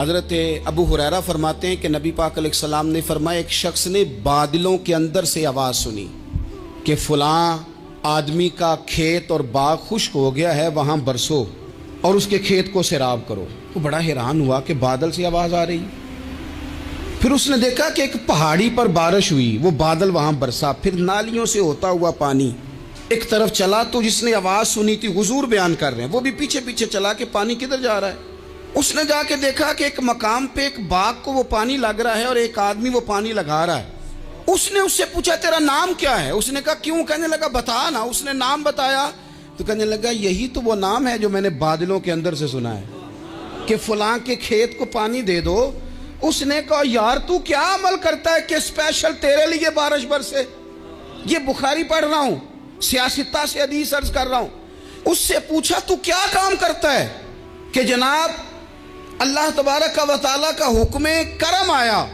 حضرت ابو ہریرہ فرماتے ہیں کہ نبی پاک علیہ السلام نے فرمایا ایک شخص نے بادلوں کے اندر سے آواز سنی کہ فلاں آدمی کا کھیت اور باغ خشک ہو گیا ہے، وہاں برسو اور اس کے کھیت کو سیراب کرو۔ وہ بڑا حیران ہوا کہ بادل سے آواز آ رہی۔ پھر اس نے دیکھا کہ ایک پہاڑی پر بارش ہوئی، وہ بادل وہاں برسا، پھر نالیوں سے ہوتا ہوا پانی ایک طرف چلا۔ تو جس نے آواز سنی تھی، حضور بیان کر رہے ہیں، وہ بھی پیچھے پیچھے چلا کہ پانی کدھر جا رہا ہے۔ اس نے جا کے دیکھا کہ ایک مقام پہ ایک باغ کو وہ پانی لگ رہا ہے اور ایک آدمی وہ پانی لگا رہا ہے۔ اس نے اس سے پوچھا تیرا نام کیا ہے؟ اس نے کہا کیوں؟ کہنے لگا بتا نا۔ اس نے نام بتایا تو کہنے لگا یہی تو وہ نام ہے جو میں نے بادلوں کے اندر سے سنا ہے کہ فلاں کے کھیت کو پانی دے دو۔ اس نے کہا یار تو کیا عمل کرتا ہے کہ اسپیشل تیرے لیے بارش برسے؟ یہ بخاری پڑھ رہا ہوں، سیاستہ سے حدیث عرض کر رہا ہوں۔ اس سے پوچھا تو کیا کام کرتا ہے کہ جناب اللہ تبارک و تعالیٰ کا حکم کرم آیا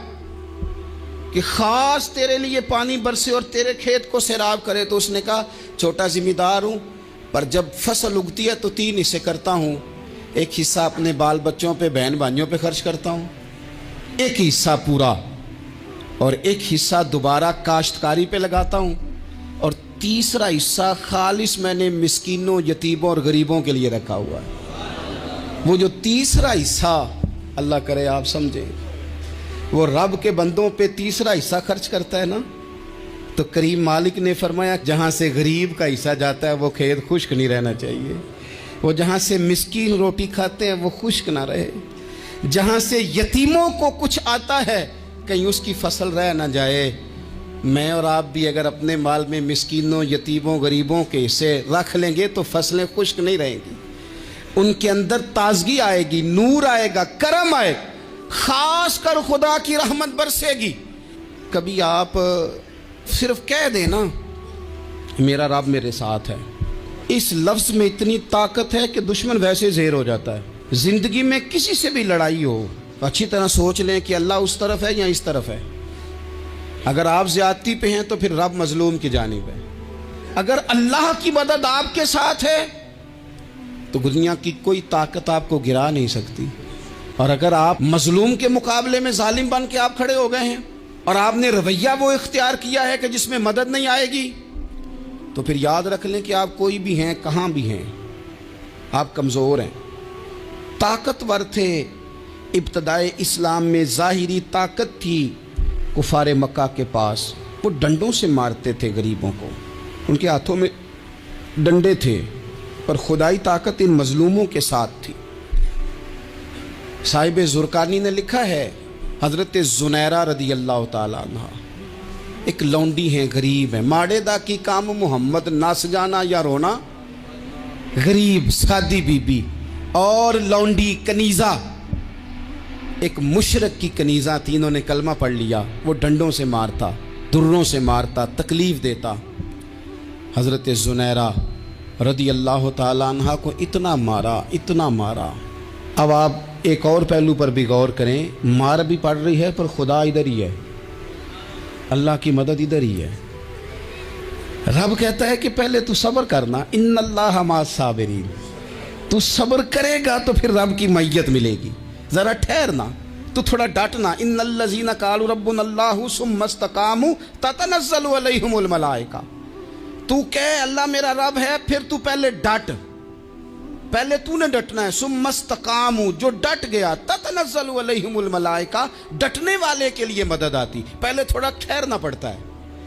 کہ خاص تیرے لیے پانی برسے اور تیرے کھیت کو سیراب کرے؟ تو اس نے کہا چھوٹا ذمہ دار ہوں، پر جب فصل اگتی ہے تو 3 حصے کرتا ہوں۔ ایک حصہ اپنے بال بچوں پہ، بہن بھائیوں پہ خرچ کرتا ہوں، ایک حصہ پورا، اور ایک حصہ دوبارہ کاشتکاری پہ لگاتا ہوں، اور تیسرا حصہ خالص میں نے مسکینوں، یتیموں اور غریبوں کے لیے رکھا ہوا ہے۔ وہ جو تیسرا حصہ اللہ کرے آپ سمجھیں، وہ رب کے بندوں پہ تیسرا حصہ خرچ کرتا ہے نا، تو کریم مالک نے فرمایا جہاں سے غریب کا حصہ جاتا ہے وہ کھیت خشک نہیں رہنا چاہیے، وہ جہاں سے مسکین روٹی کھاتے ہیں وہ خشک نہ رہے، جہاں سے یتیموں کو کچھ آتا ہے کہیں اس کی فصل رہ نہ جائے۔ میں اور آپ بھی اگر اپنے مال میں مسکینوں، یتیموں، غریبوں کے حصے رکھ لیں گے تو فصلیں خشک نہیں رہیں گی، ان کے اندر تازگی آئے گی، نور آئے گا، کرم آئے گا، خاص کر خدا کی رحمت برسے گی۔ کبھی آپ صرف کہہ دیں نا میرا رب میرے ساتھ ہے، اس لفظ میں اتنی طاقت ہے کہ دشمن ویسے زہر ہو جاتا ہے۔ زندگی میں کسی سے بھی لڑائی ہو، اچھی طرح سوچ لیں کہ اللہ اس طرف ہے یا اس طرف ہے۔ اگر آپ زیادتی پہ ہیں تو پھر رب مظلوم کی جانب ہے۔ اگر اللہ کی مدد آپ کے ساتھ ہے تو دنیا کی کوئی طاقت آپ کو گرا نہیں سکتی، اور اگر آپ مظلوم کے مقابلے میں ظالم بن کے آپ کھڑے ہو گئے ہیں اور آپ نے رویہ وہ اختیار کیا ہے کہ جس میں مدد نہیں آئے گی، تو پھر یاد رکھ لیں کہ آپ کوئی بھی ہیں، کہاں بھی ہیں، آپ کمزور ہیں۔ طاقتور تھے ابتدائے اسلام میں، ظاہری طاقت تھی کفار مکہ کے پاس، وہ ڈنڈوں سے مارتے تھے غریبوں کو، ان کے ہاتھوں میں ڈنڈے تھے، پر خدائی طاقت ان مظلوموں کے ساتھ تھی۔ صاحب زرقانی نے لکھا ہے حضرت زنیرہ رضی اللہ تعالیٰ عنہ ایک لونڈی ہیں، غریب ہیں، ماڑے دا کی کام محمد نس جانا یا رونا، غریب سادی بی بی اور لونڈی کنیزہ، ایک مشرک کی کنیزہ تھی، انہوں نے کلمہ پڑھ لیا۔ وہ ڈنڈوں سے مارتا، دروں سے مارتا، تکلیف دیتا۔ حضرت زنیرہ رضی اللہ تعالیٰ عنہ کو اتنا مارا، اتنا مارا۔ اب آپ ایک اور پہلو پر بھی غور کریں، مار بھی پڑ رہی ہے پر خدا ادھر ہی ہے، اللہ کی مدد ادھر ہی ہے۔ رب کہتا ہے کہ پہلے تو صبر کرنا، ان اللہ مع الصابرین، تو صبر کرے گا تو پھر رب کی معیت ملے گی، ذرا ٹھہرنا، تو تھوڑا ڈٹنا۔ ان الذین قالوا ربنا اللہ ثم استقاموا تتنزل علیہم الملائکہ، تو کہے اللہ میرا رب ہے، پھر تو پہلے ڈٹ، پہلے تو نے ڈٹنا ہے۔ ثم استقاموا، جو ڈٹ گیا، تتنزل علیہم الملائکہ، ڈٹنے والے کے لیے مدد آتی۔ پہلے تھوڑا ٹھہرنا پڑتا ہے،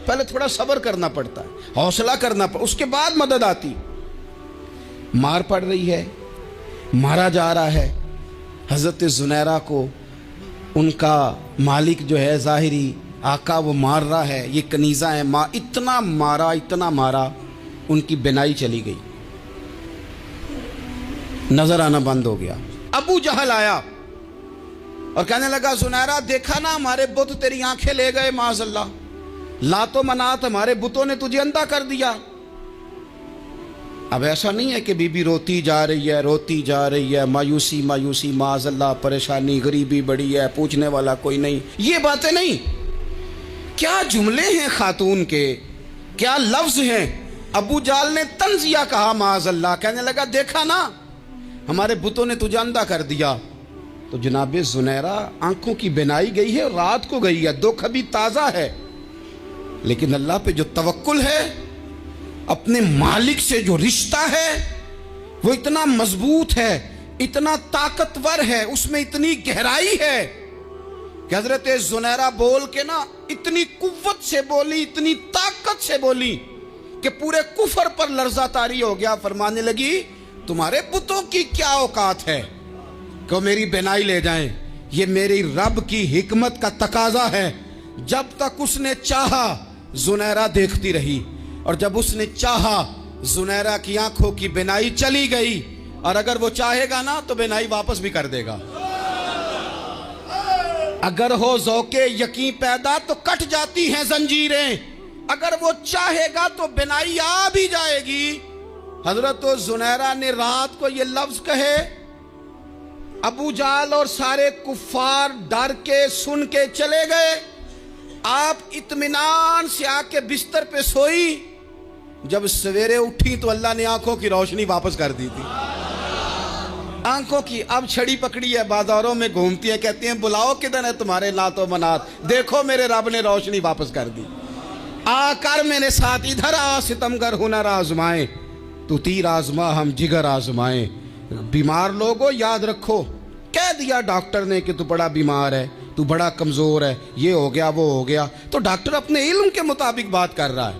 پہلے تھوڑا صبر کرنا پڑتا ہے، حوصلہ کرنا پڑتا، اس کے بعد مدد آتی۔ مار پڑ رہی ہے، مارا جا رہا ہے حضرت زنیرہ کو، ان کا مالک جو ہے ظاہری آقا وہ مار رہا ہے، یہ کنیزہ ہے، اتنا مارا، اتنا مارا، ان کی بینائی چلی گئی، نظر آنا بند ہو گیا۔ ابو جہل آیا اور کہنے لگا زنیرہ دیکھا نا ہمارے بت تیری آنکھیں لے گئے، معاذ اللہ، لات و منات ہمارے بتوں نے تجھے اندھا کر دیا۔ اب ایسا نہیں ہے کہ بی بی روتی جا رہی ہے، روتی جا رہی ہے، مایوسی مایوسی، معاذ اللہ، پریشانی، غریبی بڑی ہے، پوچھنے والا کوئی نہیں، یہ باتیں نہیں۔ کیا جملے ہیں خاتون کے، کیا لفظ ہیں۔ ابو جہل نے تنزیہ کہا، معاذ اللہ، کہنے لگا دیکھا نا ہمارے بتوں نے تجھے اندھا کر دیا۔ تو جناب زنیرہ آنکھوں کی بینائی گئی ہے، رات کو گئی ہے، دکھ ابھی تازہ ہے، لیکن اللہ پہ جو توکل ہے، اپنے مالک سے جو رشتہ ہے وہ اتنا مضبوط ہے، اتنا طاقتور ہے، اس میں اتنی گہرائی ہے کہ حضرت زنیرہ بول کے نا اتنی قوت سے بولی، اتنی طاقت سے بولی کہ پورے کفر پر لرزہ طاری ہو گیا۔ فرمانے لگی تمہارے بتوں کی کیا اوقات ہے کہ وہ میری بینائی لے جائیں، یہ میری رب کی حکمت کا تقاضا ہے۔ جب تک اس نے چاہا زنیرہ دیکھتی رہی، اور جب اس نے چاہا زنیرہ کی آنکھوں کی بینائی چلی گئی، اور اگر وہ چاہے گا نا تو بینائی واپس بھی کر دے گا۔ اگر ہو ذوق یقین پیدا تو کٹ جاتی ہیں زنجیریں، اگر وہ چاہے گا تو بینائی آ بھی جائے گی۔ حضرت زنیرہ نے رات کو یہ لفظ کہے، ابو جہل اور سارے کفار ڈر کے سن کے چلے گئے، آپ اطمینان سے آ کے بستر پہ سوئی۔ جب سویرے اٹھی تو اللہ نے آنکھوں کی روشنی واپس کر دی تھی۔ آنکھوں کی اب چھڑی پکڑی ہے، بازاروں میں گھومتی ہے، کہتی ہیں بلاؤ کدھر ہے تمہارے نات و منات، دیکھو میرے رب نے روشنی واپس کر دی۔ آ کر میرے ساتھ ادھر آ، ستمگر ہنر آزمائیں، تو تیر آزما ہم جگر آزمائیں۔ بیمار لوگوں یاد رکھو، کہہ دیا ڈاکٹر نے کہ تو بڑا بیمار ہے، تو بڑا کمزور ہے، یہ ہو گیا وہ ہو گیا، تو ڈاکٹر اپنے علم کے مطابق بات کر رہا ہے،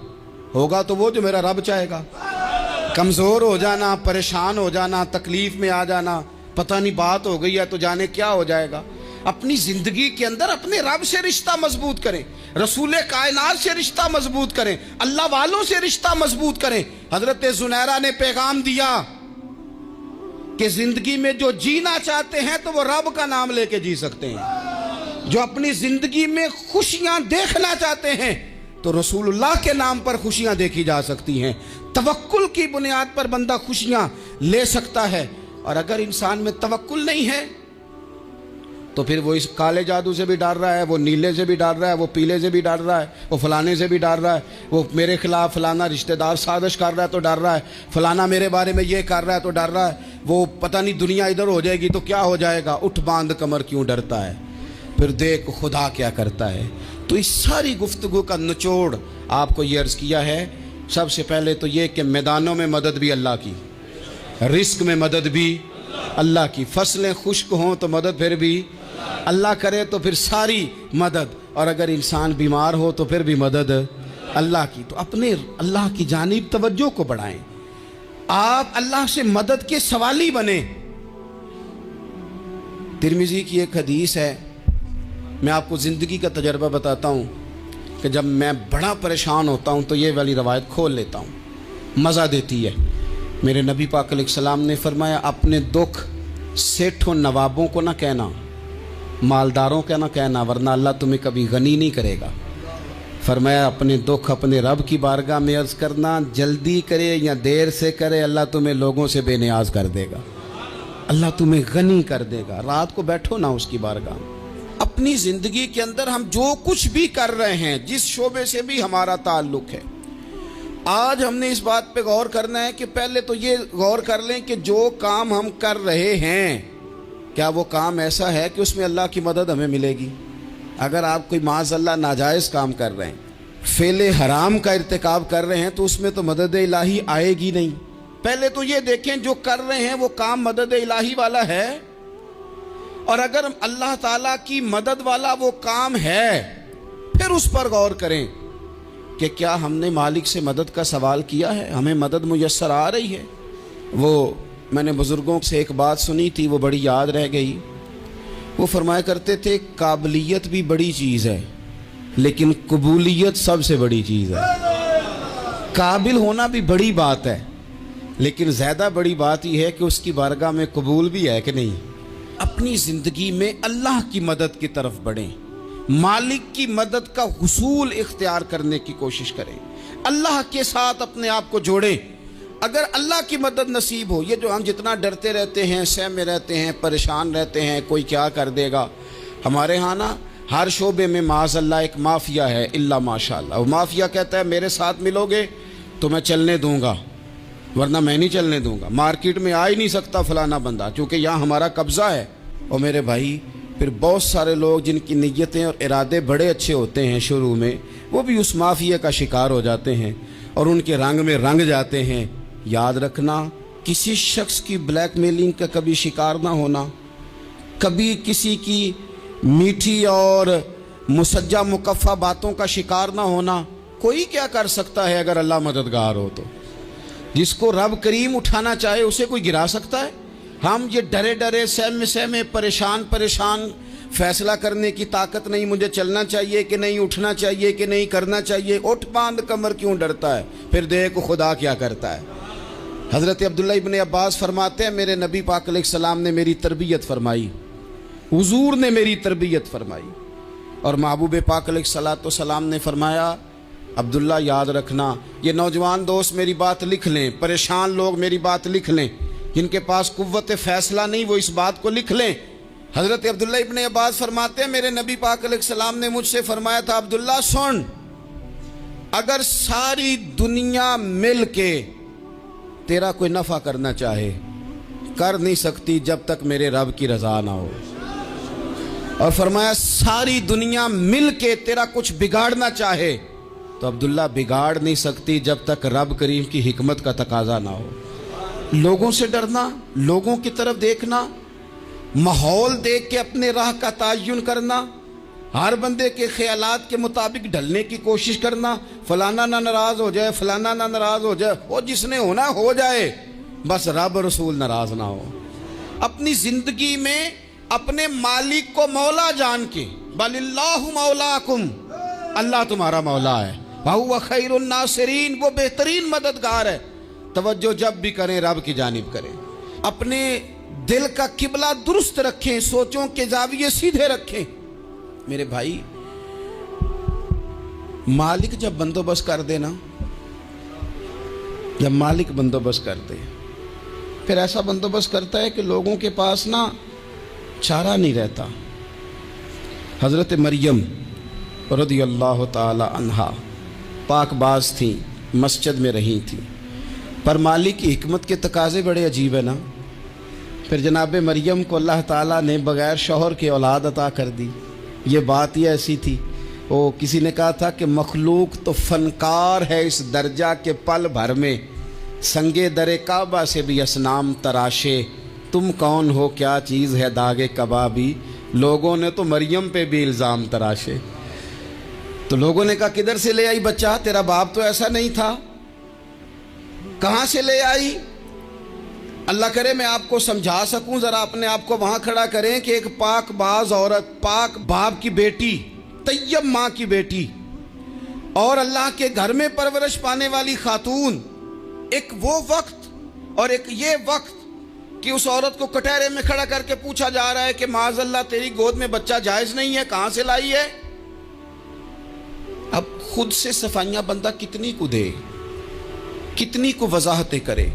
ہوگا تو وہ جو میرا رب چاہے گا۔ کمزور ہو جانا، پریشان ہو جانا، تکلیف میں آ جانا، پتہ نہیں بات ہو گئی ہے تو جانے کیا ہو جائے گا۔ اپنی زندگی کے اندر اپنے رب سے رشتہ مضبوط کریں، رسول کائنات سے رشتہ مضبوط کریں، اللہ والوں سے رشتہ مضبوط کریں۔ حضرت زنیرہ نے پیغام دیا کہ زندگی میں جو جینا چاہتے ہیں تو وہ رب کا نام لے کے جی سکتے ہیں، جو اپنی زندگی میں خوشیاں دیکھنا چاہتے ہیں تو رسول اللہ کے نام پر خوشیاں دیکھی جا سکتی ہیں۔ توکل کی بنیاد پر بندہ خوشیاں لے سکتا ہے، اور اگر انسان میں توکل نہیں ہے تو پھر وہ اس کالے جادو سے بھی ڈر رہا ہے، وہ نیلے سے بھی ڈر رہا ہے، وہ پیلے سے بھی ڈر رہا ہے، وہ فلانے سے بھی ڈر رہا ہے، وہ میرے خلاف فلانا رشتہ دار سازش کر رہا ہے تو ڈر رہا ہے، فلانا میرے بارے میں یہ کر رہا ہے تو ڈر رہا ہے، وہ پتہ نہیں دنیا ادھر ہو جائے گی تو کیا ہو جائے گا، اٹھ باندھ کمر کیوں ڈرتا ہے، پھر دیکھ خدا کیا کرتا ہے۔ تو اس ساری گفتگو کا نچوڑ آپ کو یہ عرض کیا ہے، سب سے پہلے تو یہ کہ میدانوں میں مدد بھی اللہ کی، رزق میں مدد بھی اللہ کی، فصلیں خشک ہوں تو مدد پھر بھی اللہ کرے، تو پھر ساری مدد، اور اگر انسان بیمار ہو تو پھر بھی مدد اللہ کی۔ تو اپنے اللہ کی جانب توجہ کو بڑھائیں، آپ اللہ سے مدد کے سوالی بنیں۔ ترمذی کی ایک حدیث ہے، میں آپ کو زندگی کا تجربہ بتاتا ہوں کہ جب میں بڑا پریشان ہوتا ہوں تو یہ والی روایت کھول لیتا ہوں، مزہ دیتی ہے۔ میرے نبی پاک علیہ السلام نے فرمایا اپنے دکھ سیٹھوں نوابوں کو نہ کہنا، مالداروں کا نہ کہنا، ورنہ اللہ تمہیں کبھی غنی نہیں کرے گا۔ فرمایا اپنے دکھ اپنے رب کی بارگاہ میں عرض کرنا، جلدی کرے یا دیر سے کرے اللہ تمہیں لوگوں سے بے نیاز کر دے گا، اللہ تمہیں غنی کر دے گا۔ رات کو بیٹھو نا اس کی بارگاہ میں۔ اپنی زندگی کے اندر ہم جو کچھ بھی کر رہے ہیں، جس شعبے سے بھی ہمارا تعلق ہے، آج ہم نے اس بات پہ غور کرنا ہے کہ پہلے تو یہ غور کر لیں کہ جو کام ہم کر رہے ہیں کیا وہ کام ایسا ہے کہ اس میں اللہ کی مدد ہمیں ملے گی۔ اگر آپ کوئی معاذ اللہ ناجائز کام کر رہے ہیں، فعل حرام کا ارتکاب کر رہے ہیں، تو اس میں تو مدد الہی آئے گی نہیں۔ پہلے تو یہ دیکھیں جو کر رہے ہیں وہ کام مدد الہی والا ہے، اور اگر اللہ تعالیٰ کی مدد والا وہ کام ہے پھر اس پر غور کریں کہ کیا ہم نے مالک سے مدد کا سوال کیا ہے، ہمیں مدد میسر آ رہی ہے۔ وہ میں نے بزرگوں سے ایک بات سنی تھی، وہ بڑی یاد رہ گئی۔ وہ فرمایا کرتے تھے قابلیت بھی بڑی چیز ہے لیکن قبولیت سب سے بڑی چیز ہے۔ قابل ہونا بھی بڑی بات ہے لیکن زیادہ بڑی بات یہ ہے کہ اس کی بارگاہ میں قبول بھی ہے کہ نہیں۔ اپنی زندگی میں اللہ کی مدد کی طرف بڑھیں، مالک کی مدد کا حصول اختیار کرنے کی کوشش کریں، اللہ کے ساتھ اپنے آپ کو جوڑیں۔ اگر اللہ کی مدد نصیب ہو، یہ جو ہم جتنا ڈرتے رہتے ہیں، سہ میں رہتے ہیں، پریشان رہتے ہیں کوئی کیا کر دے گا، ہمارے ہاں نا ہر شعبے میں معاذ اللہ ایک مافیا ہے، الا ماشاء اللہ۔ وہ مافیا کہتا ہے میرے ساتھ ملو گے تو میں چلنے دوں گا ورنہ میں نہیں چلنے دوں گا، مارکیٹ میں آ ہی نہیں سکتا فلانا بندہ، چونکہ یہاں ہمارا قبضہ ہے، اور میرے بھائی پھر بہت سارے لوگ جن کی نیتیں اور ارادے بڑے اچھے ہوتے ہیں شروع میں، وہ بھی اس مافیا کا شکار ہو جاتے ہیں اور ان کے رنگ میں رنگ جاتے ہیں۔ یاد رکھنا، کسی شخص کی بلیک میلنگ کا کبھی شکار نہ ہونا، کبھی کسی کی میٹھی اور مسجع مکفہ باتوں کا شکار نہ ہونا۔ کوئی کیا کر سکتا ہے اگر اللہ مددگار ہو تو؟ جس کو رب کریم اٹھانا چاہے اسے کوئی گرا سکتا ہے؟ ہم یہ ڈرے ڈرے سہمے سہمے پریشان فیصلہ کرنے کی طاقت نہیں، مجھے چلنا چاہیے کہ نہیں، اٹھنا چاہیے کہ نہیں، کرنا چاہیے، اٹھ باندھ کمر کیوں ڈرتا ہے؟ پھر دیکھ خدا کیا کرتا ہے۔ حضرت عبداللہ ابن عباس فرماتے ہیں میرے نبی پاک علیہ السلام نے میری تربیت فرمائی، حضور نے میری تربیت فرمائی، اور محبوب پاک علیہ السلام نے فرمایا عبداللہ یاد رکھنا، یہ نوجوان دوست میری بات لکھ لیں، پریشان لوگ میری بات لکھ لیں، جن کے پاس قوت فیصلہ نہیں وہ اس بات کو لکھ لیں۔ حضرت عبداللہ ابن عباس فرماتے ہیں میرے نبی پاک علیہ السلام نے مجھ سے فرمایا تھا عبداللہ سن، اگر ساری دنیا مل کے تیرا کوئی نفع کرنا چاہے کر نہیں سکتی جب تک میرے رب کی رضا نہ ہو، اور فرمایا ساری دنیا مل کے تیرا کچھ بگاڑنا چاہے تو عبداللہ بگاڑ نہیں سکتی جب تک رب کریم کی حکمت کا تقاضا نہ ہو۔ لوگوں سے ڈرنا، لوگوں کی طرف دیکھنا، ماحول دیکھ کے اپنے راہ کا تعین کرنا، ہر بندے کے خیالات کے مطابق ڈھلنے کی کوشش کرنا، فلانا نہ ناراض ہو جائے، فلانا نہ ناراض ہو جائے، وہ جس نے ہونا ہو جائے، بس رب رسول ناراض نہ ہو۔ اپنی زندگی میں اپنے مالک کو مولا جان کے، بل اللہ مولاکم، اللہ تمہارا مولا ہے، وَهُوَ خَيْرُ النَّاصِرِينَ، وہ بہترین مددگار ہے۔ توجہ جب بھی کریں رب کی جانب کریں، اپنے دل کا قبلہ درست رکھیں، سوچوں کے زاویے سیدھے رکھیں۔ میرے بھائی مالک جب بندوبست کر دے نا، جب مالک بندوبست کر دے پھر ایسا بندوبست کرتا ہے کہ لوگوں کے پاس نا چارہ نہیں رہتا۔ حضرت مریم رضی اللہ تعالی عنہا پاک باز تھیں، مسجد میں رہی تھیں، پر مالک کی حکمت کے تقاضے بڑے عجیب ہیں نا۔ پھر جناب مریم کو اللہ تعالیٰ نے بغیر شوہر کے اولاد عطا کر دی۔ یہ بات ہی ایسی تھی، وہ کسی نے کہا تھا کہ مخلوق تو فنکار ہے اس درجہ کے پل بھر میں سنگے در کعبہ سے بھی اصنام تراشے، تم کون ہو کیا چیز ہے داغ کبابی، لوگوں نے تو مریم پہ بھی الزام تراشے۔ تو لوگوں نے کہا کدھر سے لے آئی بچہ، تیرا باپ تو ایسا نہیں تھا، کہاں سے لے آئی؟ اللہ کرے میں آپ کو سمجھا سکوں، ذرا اپنے آپ کو وہاں کھڑا کریں کہ ایک پاک باز عورت، پاک باپ کی بیٹی، طیب ماں کی بیٹی، اور اللہ کے گھر میں پرورش پانے والی خاتون، ایک وہ وقت اور ایک یہ وقت کہ اس عورت کو کٹہرے میں کھڑا کر کے پوچھا جا رہا ہے کہ معاذ اللہ تیری گود میں بچہ جائز نہیں ہے، کہاں سے لائی ہے؟ اب خود سے صفائیاں بندہ کتنی کو دے، کتنی کو وضاحتیں کرے۔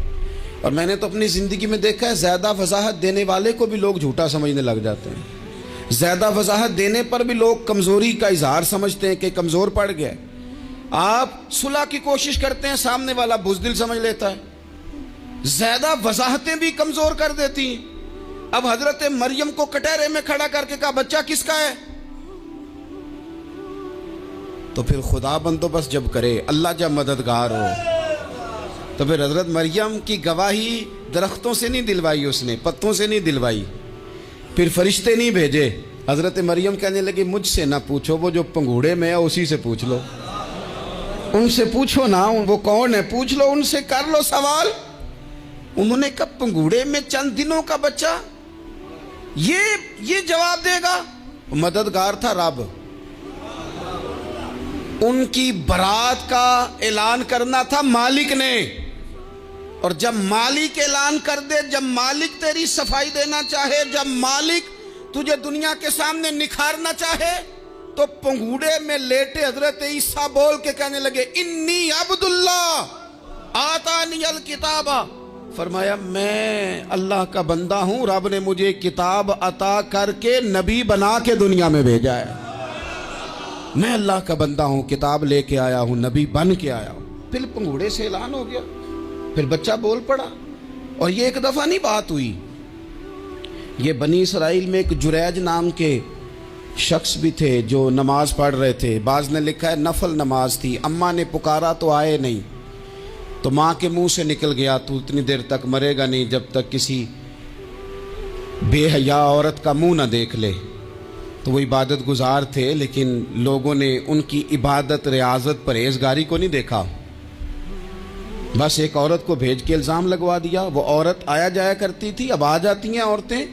اور میں نے تو اپنی زندگی میں دیکھا ہے زیادہ وضاحت دینے والے کو بھی لوگ جھوٹا سمجھنے لگ جاتے ہیں، زیادہ وضاحت دینے پر بھی لوگ کمزوری کا اظہار سمجھتے ہیں کہ کمزور پڑ گیا۔ آپ صلح کی کوشش کرتے ہیں، سامنے والا بزدل سمجھ لیتا ہے، زیادہ وضاحتیں بھی کمزور کر دیتی ہیں۔ اب حضرت مریم کو کٹہرے میں کھڑا کر کے کہا بچہ کس کا ہے؟ تو پھر خدا بندوبست جب کرے، اللہ جب مددگار ہو، تو پھر حضرت مریم کی گواہی درختوں سے نہیں دلوائی، اس نے پتوں سے نہیں دلوائی، پھر فرشتے نہیں بھیجے۔ حضرت مریم کہنے لگی مجھ سے نہ پوچھو، وہ جو پنگوڑے میں ہے اسی سے پوچھ لو، ان سے پوچھو نا، وہ کون ہے پوچھ لو، ان سے کر لو سوال۔ انہوں نے کہا پنگوڑے میں چند دنوں کا بچہ، یہ جواب دے گا؟ مددگار تھا رب، ان کی برات کا اعلان کرنا تھا مالک نے، اور جب مالک اعلان کر دے، جب مالک تیری صفائی دینا چاہے، جب مالک تجھے دنیا کے سامنے نکھارنا چاہے، تو پنگوڑے میں لیٹے حضرت عیسیٰ بول کے کہنے لگے انی عبداللہ آتانی الکتاب، فرمایا میں اللہ کا بندہ ہوں، رب نے مجھے کتاب عطا کر کے نبی بنا کے دنیا میں بھیجا ہے، میں اللہ کا بندہ ہوں، کتاب لے کے آیا ہوں، نبی بن کے آیا ہوں۔ پھر پنگوڑے سے اعلان ہو گیا، پھر بچہ بول پڑا۔ اور یہ ایک دفعہ نہیں بات ہوئی، یہ بنی اسرائیل میں ایک جریج نام کے شخص بھی تھے جو نماز پڑھ رہے تھے. بعض نے لکھا ہے نفل نماز تھی. اماں نے پکارا تو آئے نہیں, تو ماں کے منہ سے نکل گیا تو اتنی دیر تک مرے گا نہیں جب تک کسی بے حیا عورت کا منہ نہ دیکھ لے. تو وہ عبادت گزار تھے, لیکن لوگوں نے ان کی عبادت, ریاضت, پرہیزگاری کو نہیں دیکھا. بس ایک عورت کو بھیج کے الزام لگوا دیا. وہ عورت آیا جایا کرتی تھی, اب آ جاتی ہیں عورتیں,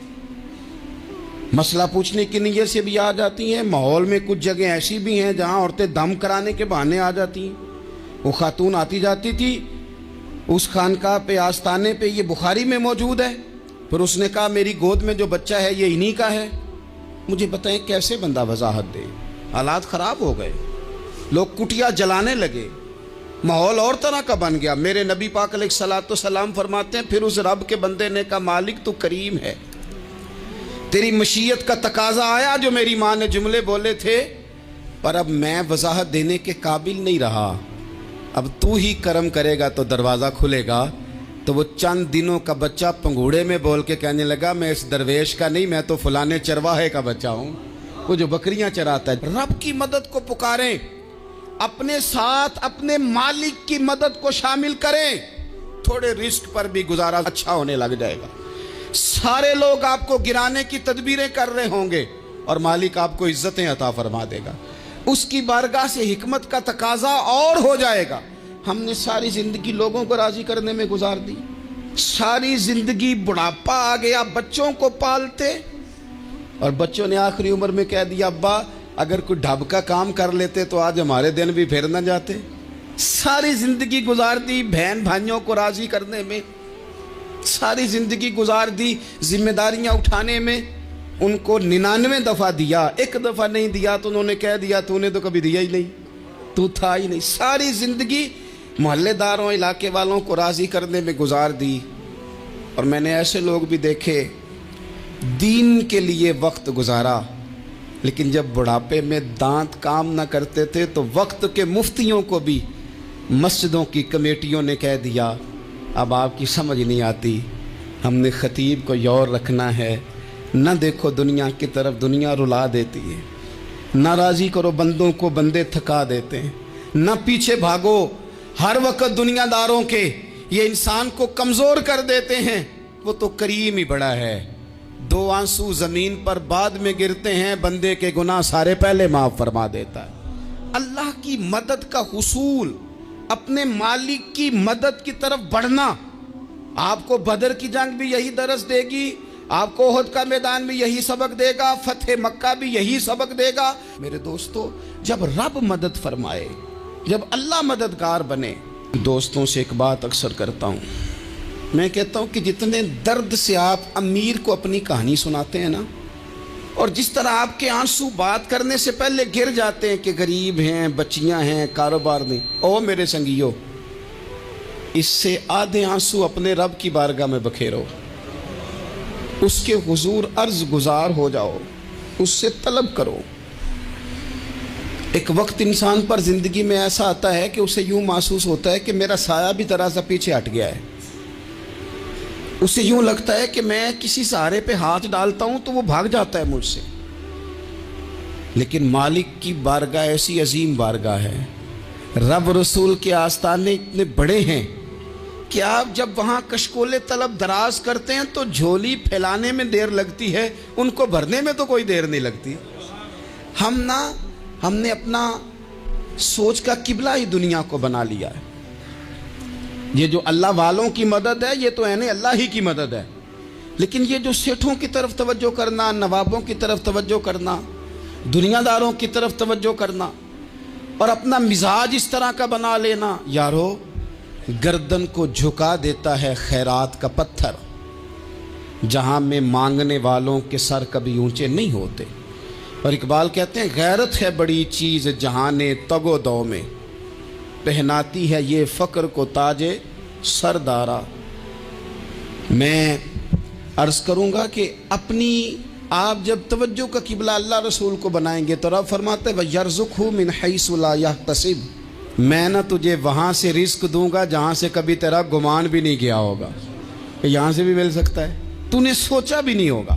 مسئلہ پوچھنے کی نیت سے بھی آ جاتی ہیں. ماحول میں کچھ جگہ ایسی بھی ہیں جہاں عورتیں دم کرانے کے بہانے آ جاتی ہیں. وہ خاتون آتی جاتی تھی اس خانقاہ پہ, آستانے پہ. یہ بخاری میں موجود ہے. پھر اس نے کہا میری گود میں جو بچہ ہے یہ انہی کا ہے. مجھے بتائیں کیسے بندہ وضاحت دے. حالات خراب ہو گئے, لوگ کٹیا جلانے لگے, ماحول اور طرح کا بن گیا. میرے نبی پاک علیہ الصلوۃ والسلام فرماتے ہیں پھر اس رب کے بندے نے کہا مالک تو کریم ہے, تیری مشیت کا تقاضا آیا جو میری ماں نے جملے بولے تھے, پر اب میں وضاحت دینے کے قابل نہیں رہا. اب تو ہی کرم کرے گا تو دروازہ کھلے گا. تو وہ چند دنوں کا بچہ پنگوڑے میں بول کے کہنے لگا میں اس درویش کا نہیں, میں تو فلانے چرواہے کا بچہ ہوں, وہ جو بکریاں چراتا ہے. رب کی مدد کو پکاریں, اپنے ساتھ اپنے مالک کی مدد کو شامل کریں. تھوڑے رزق پر بھی گزارا اچھا ہونے لگ جائے گا. سارے لوگ آپ کو گرانے کی تدبیریں کر رہے ہوں گے اور مالک آپ کو عزتیں عطا فرما دے گا. اس کی بارگاہ سے حکمت کا تقاضا اور ہو جائے گا. ہم نے ساری زندگی لوگوں کو راضی کرنے میں گزار دی. ساری زندگی بڑھاپا آ گیا بچوں کو پالتے, اور بچوں نے آخری عمر میں کہہ دیا ابا اگر کوئی ڈھب کا کام کر لیتے تو آج ہمارے دن بھی پھر نہ جاتے. ساری زندگی گزار دی بہن بھائیوں کو راضی کرنے میں, ساری زندگی گزار دی ذمہ داریاں اٹھانے میں. ان کو 99 دفعہ دیا, ایک دفعہ نہیں دیا تو انہوں نے کہہ دیا تو نے تو کبھی دیا ہی نہیں, تو تھا ہی نہیں. ساری زندگی محلے داروں علاقے والوں کو راضی کرنے میں گزار دی. اور میں نے ایسے لوگ بھی دیکھے دین کے لیے وقت گزارا, لیکن جب بڑھاپے میں دانت کام نہ کرتے تھے تو وقت کے مفتیوں کو بھی مسجدوں کی کمیٹیوں نے کہہ دیا اب آپ کی سمجھ نہیں آتی, ہم نے خطیب کو یور رکھنا ہے. نہ دیکھو دنیا کی طرف, دنیا رلا دیتی ہے. نہ راضی کرو بندوں کو, بندے تھکا دیتے ہیں. نہ پیچھے بھاگو ہر وقت دنیا داروں کے, یہ انسان کو کمزور کر دیتے ہیں. وہ تو کریم ہی بڑا ہے. 2 آنسو زمین پر بعد میں گرتے ہیں, بندے کے گناہ سارے پہلے معاف فرما دیتا ہے. اللہ کی مدد کا حصول, اپنے مالک کی مدد کی طرف بڑھنا. آپ کو بدر کی جنگ بھی یہی درس دے گی, آپ کو احد کا میدان بھی یہی سبق دے گا, فتح مکہ بھی یہی سبق دے گا. میرے دوستو, جب رب مدد فرمائے, جب اللہ مددگار بنے. دوستوں سے ایک بات اکثر کرتا ہوں, میں کہتا ہوں کہ جتنے درد سے آپ امیر کو اپنی کہانی سناتے ہیں نا, اور جس طرح آپ کے آنسو بات کرنے سے پہلے گر جاتے ہیں کہ غریب ہیں, بچیاں ہیں, کاروبار نہیں, او میرے سنگیو, اس سے آدھے آنسو اپنے رب کی بارگاہ میں بکھیرو, اس کے حضور عرض گزار ہو جاؤ, اس سے طلب کرو. ایک وقت انسان پر زندگی میں ایسا آتا ہے کہ اسے یوں محسوس ہوتا ہے کہ میرا سایہ بھی ذرا سا پیچھے ہٹ گیا ہے. اسے یوں لگتا ہے کہ میں کسی سہارے پہ ہاتھ ڈالتا ہوں تو وہ بھاگ جاتا ہے مجھ سے. لیکن مالک کی بارگاہ ایسی عظیم بارگاہ ہے, رب رسول کے آستانے اتنے بڑے ہیں کہ آپ جب وہاں کشکول طلب دراز کرتے ہیں تو جھولی پھیلانے میں دیر لگتی ہے, ان کو بھرنے میں تو کوئی دیر نہیں لگتی. ہم نے اپنا سوچ کا قبلہ ہی دنیا کو بنا لیا ہے. یہ جو اللہ والوں کی مدد ہے یہ تو اللہ ہی کی مدد ہے, لیکن یہ جو سیٹھوں کی طرف توجہ کرنا, نوابوں کی طرف توجہ کرنا, دنیا داروں کی طرف توجہ کرنا, اور اپنا مزاج اس طرح کا بنا لینا, یارو گردن کو جھکا دیتا ہے خیرات کا پتھر, جہاں میں مانگنے والوں کے سر کبھی اونچے نہیں ہوتے. اور اقبال کہتے ہیں غیرت ہے بڑی چیز جہان تگ و دو میں, پہناتی ہے یہ فقر کو تاج سردارا. میں عرض کروں گا کہ اپنی آپ جب توجہ کا قبلہ اللہ رسول کو بنائیں گے تو رب فرماتے ہیں وَيَرْزُقْهُ مِنْ حَيْثُ لَا يَحْتَسِبُ, میں نہ تجھے وہاں سے رزق دوں گا جہاں سے کبھی تیرا گمان بھی نہیں کیا ہوگا کہ یہاں سے بھی مل سکتا ہے, تو نے سوچا بھی نہیں ہوگا.